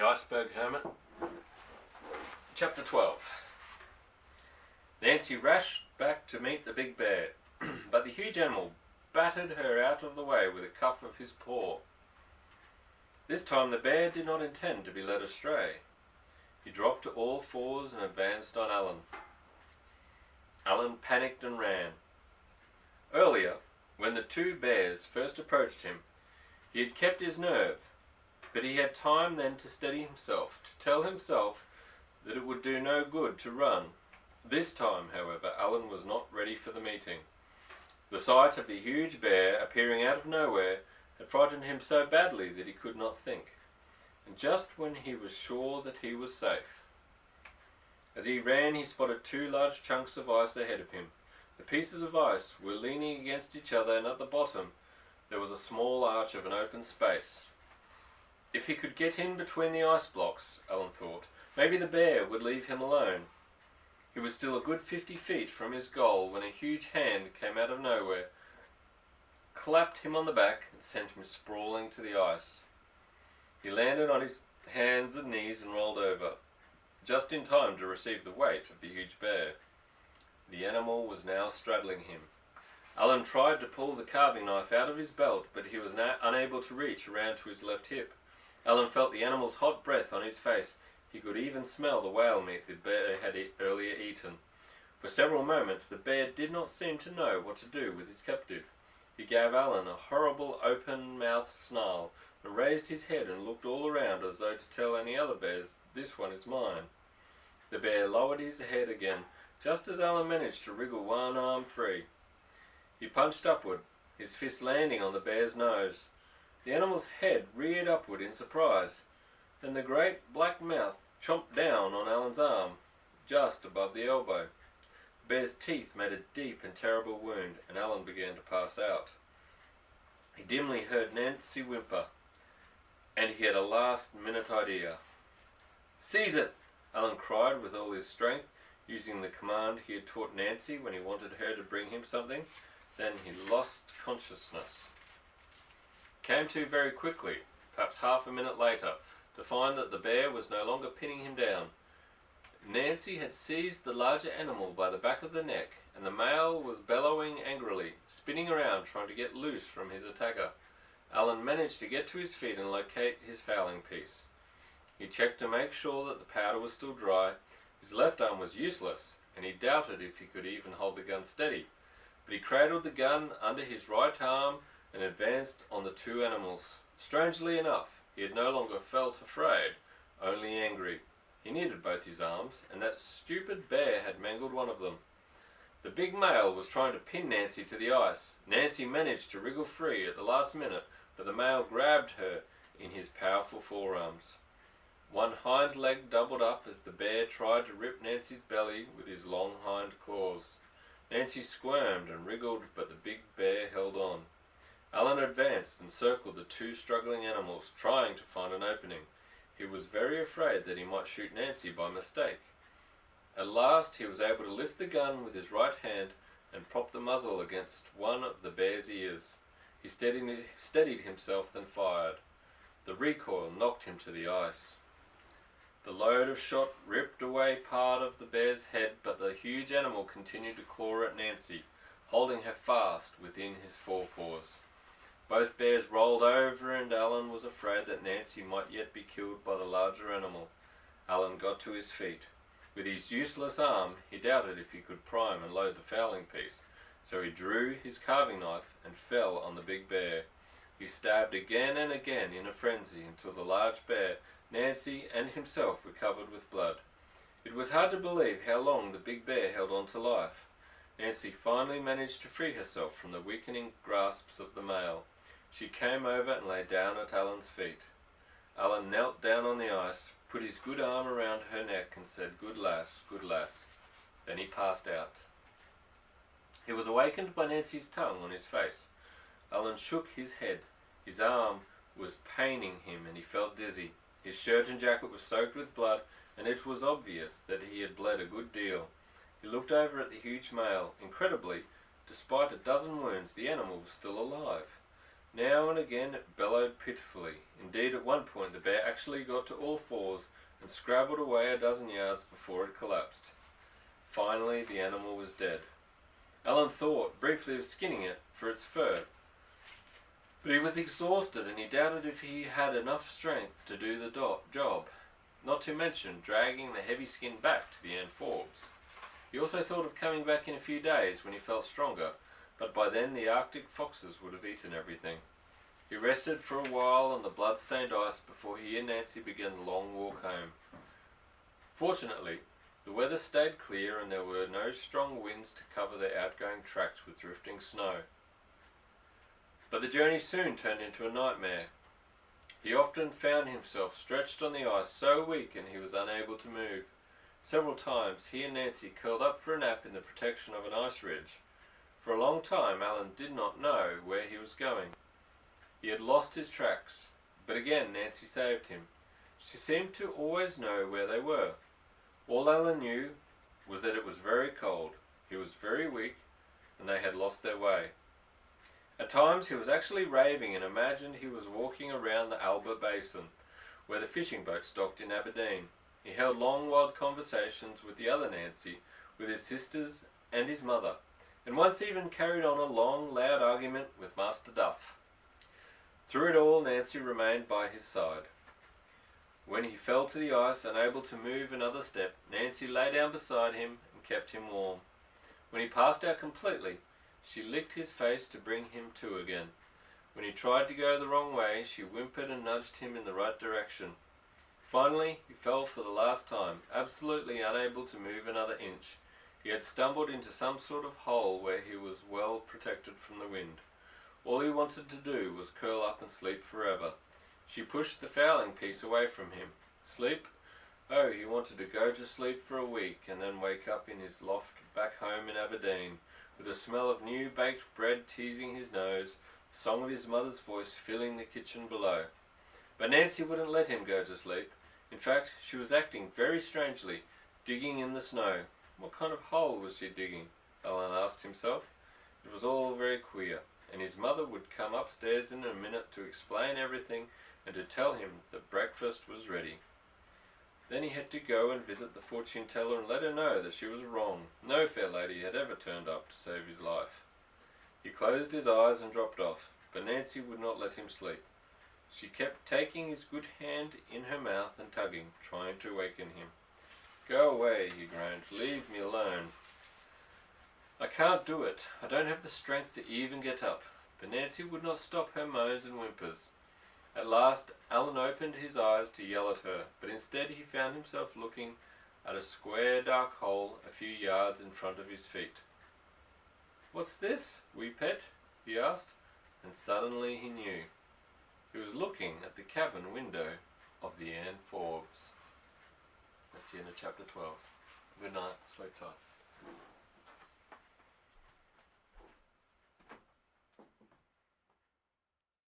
The Iceberg Hermit. Chapter 12. Nancy rushed back to meet the big bear, but the huge animal battered her out of the way with a cuff of his paw. This time the bear did not intend to be led astray. He dropped to all fours and advanced on Alan. Alan panicked and ran. Earlier, when the two bears first approached him, he had kept his nerve, but he had time then to steady himself, to tell himself that it would do no good to run. This time, however, Alan was not ready for the meeting. The sight of the huge bear appearing out of nowhere had frightened him so badly that he could not think, and just when he was sure that he was safe. As he ran, he spotted two large chunks of ice ahead of him. The pieces of ice were leaning against each other, and at the bottom there was a small arch of an open space. If he could get in between the ice blocks, Alan thought, maybe the bear would leave him alone. He was still a good 50 feet from his goal when a huge hand came out of nowhere, clapped him on the back and sent him sprawling to the ice. He landed on his hands and knees and rolled over, just in time to receive the weight of the huge bear. The animal was now straddling him. Alan tried to pull the carving knife out of his belt, but he was now unable to reach around to his left hip. Alan felt the animal's hot breath on his face. He could even smell the whale meat the bear had earlier eaten. For several moments the bear did not seem to know what to do with his captive. He gave Alan a horrible open-mouthed snarl and raised his head and looked all around as though to tell any other bears, "This one is mine." The bear lowered his head again, just as Alan managed to wriggle one arm free. He punched upward, his fist landing on the bear's nose. The animal's head reared upward in surprise. Then the great black mouth chomped down on Alan's arm, just above the elbow. The bear's teeth made a deep and terrible wound, and Alan began to pass out. He dimly heard Nancy whimper, and he had a last-minute idea. "Seize it!" Alan cried with all his strength, using the command he had taught Nancy when he wanted her to bring him something. Then he lost consciousness. Came to very quickly, perhaps half a minute later, to find that the bear was no longer pinning him down. Nancy had seized the larger animal by the back of the neck, and the male was bellowing angrily, spinning around trying to get loose from his attacker. Alan managed to get to his feet and locate his fowling piece. He checked to make sure that the powder was still dry. His left arm was useless, and he doubted if he could even hold the gun steady. But he cradled the gun under his right arm and advanced on the two animals. Strangely enough, he had no longer felt afraid, only angry. He needed both his arms, and that stupid bear had mangled one of them. The big male was trying to pin Nancy to the ice. Nancy managed to wriggle free at the last minute, but the male grabbed her in his powerful forearms. One hind leg doubled up as the bear tried to rip Nancy's belly with his long hind claws. Nancy squirmed and wriggled, but the big bear held on. Alan advanced and circled the two struggling animals, trying to find an opening. He was very afraid that he might shoot Nancy by mistake. At last he was able to lift the gun with his right hand and prop the muzzle against one of the bear's ears. He steadied himself, then fired. The recoil knocked him to the ice. The load of shot ripped away part of the bear's head, but the huge animal continued to claw at Nancy, holding her fast within his forepaws. Both bears rolled over, and Alan was afraid that Nancy might yet be killed by the larger animal. Alan got to his feet. With his useless arm, he doubted if he could prime and load the fowling piece, so he drew his carving knife and fell on the big bear. He stabbed again and again in a frenzy until the large bear, Nancy, and himself were covered with blood. It was hard to believe how long the big bear held on to life. Nancy finally managed to free herself from the weakening grasps of the male. She came over and lay down at Alan's feet. Alan knelt down on the ice, put his good arm around her neck and said, "Good lass, good lass." Then he passed out. He was awakened by Nancy's tongue on his face. Alan shook his head. His arm was paining him and he felt dizzy. His shirt and jacket were soaked with blood, and it was obvious that he had bled a good deal. He looked over at the huge male. Incredibly, despite a dozen wounds, the animal was still alive. Now and again it bellowed pitifully. Indeed, at one point the bear actually got to all fours and scrabbled away a dozen yards before it collapsed. Finally, the animal was dead. Alan thought briefly of skinning it for its fur, but he was exhausted and he doubted if he had enough strength to do the job, not to mention dragging the heavy skin back to the Ann Forbes. He also thought of coming back in a few days when he felt stronger, but by then the Arctic foxes would have eaten everything. He rested for a while on the blood-stained ice before he and Nancy began the long walk home. Fortunately, the weather stayed clear and there were no strong winds to cover the outgoing tracks with drifting snow. But the journey soon turned into a nightmare. He often found himself stretched on the ice so weak and he was unable to move. Several times he and Nancy curled up for a nap in the protection of an ice ridge. For a long time Alan did not know where he was going. He had lost his tracks, but again Nancy saved him. She seemed to always know where they were. All Alan knew was that it was very cold, he was very weak, and they had lost their way. At times he was actually raving and imagined he was walking around the Albert Basin, where the fishing boats docked in Aberdeen. He held long, wild conversations with the other Nancy, with his sisters and his mother, and once even carried on a long, loud argument with Master Duff. Through it all, Nancy remained by his side. When he fell to the ice, unable to move another step, Nancy lay down beside him and kept him warm. When he passed out completely, she licked his face to bring him to again. When he tried to go the wrong way, she whimpered and nudged him in the right direction. Finally, he fell for the last time, absolutely unable to move another inch. He had stumbled into some sort of hole where he was well protected from the wind. All he wanted to do was curl up and sleep forever. She pushed the fowling piece away from him. Sleep? Oh, he wanted to go to sleep for a week and then wake up in his loft back home in Aberdeen, with the smell of new baked bread teasing his nose, the song of his mother's voice filling the kitchen below. But Nancy wouldn't let him go to sleep. In fact, she was acting very strangely, digging in the snow. What kind of hole was she digging? Alan asked himself. It was all very queer, and his mother would come upstairs in a minute to explain everything and to tell him that breakfast was ready. Then he had to go and visit the fortune teller and let her know that she was wrong. No fair lady had ever turned up to save his life. He closed his eyes and dropped off, but Nancy would not let him sleep. She kept taking his good hand in her mouth and tugging, trying to waken him. Go away, he groaned. Leave me alone. I can't do it. I don't have the strength to even get up. But Nancy would not stop her moans and whimpers. At last, Alan opened his eyes to yell at her, but instead he found himself looking at a square dark hole a few yards in front of his feet. What's this, wee pet? He asked, and suddenly he knew. He was looking at the cabin window of the Ann Forbes. That's the end of chapter 12. Good night, sleep tight.